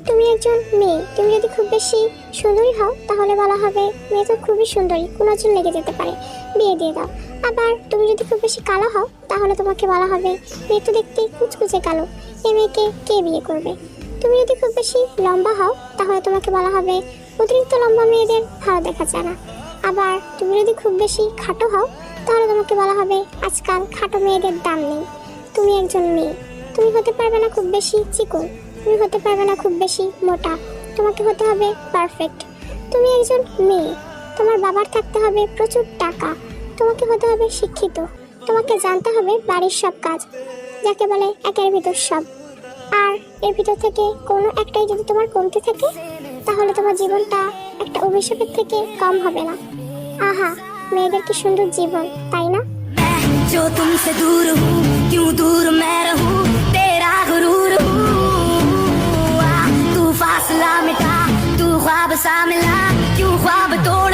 তুমি একজন মেয়ে, তুমি যদি খুব বেশি সুন্দরী হও তাহলে বলা হবে মেয়ে তো খুবই সুন্দরী, কোনো চুল লেগে যেতে পারে, বিয়ে দিয়ে দাও। আবার তুমি যদি খুব বেশি কালো হও তাহলে তোমাকে বলা হবে মেয়ে তো দেখতে কুচকুচে কালো, এই মেয়েকে কে বিয়ে করবে। তুমি যদি খুব বেশি লম্বা হও তাহলে তোমাকে বলা হবে অতিরিক্ত লম্বা মেয়েদের ভালো দেখা যায় না। আবার তুমি যদি খুব বেশি খাটো হও তাহলে তোমাকে বলা হবে আজকাল খাটো মেয়েদের দাম নেই। তুমি একজন মেয়ে, তুমি হতে পারবে না খুব বেশি চিকন, তুমি হতে পারবে না খুব বেশি মোটা, তোমাকে হতে হবে পারফেক্ট। তুমি একজন মেয়ে, তোমার বাবার থাকতে হবে প্রচুর টাকা, তোমাকে হতে হবে শিক্ষিত, তোমাকে জানতে হবে বাড়ির সব কাজ, যাকে বলে একের ভিতর সব। আর এর ভিতর থেকে কোনো একটাই যদি তোমার কমতে থাকে তাহলে তোমার জীবনটা একটা অভিশাপের থেকে কম হবে না। আহা, মেয়েদের কি সুন্দর জীবন, তাই না? जो तुमसे दूर हूँ, क्यों दूर मैं रहूँ, तेरा गुरूर हूँ। तू फासला मिटा, तू ख्वाब सा मिला, क्यों ख्वाब तोड़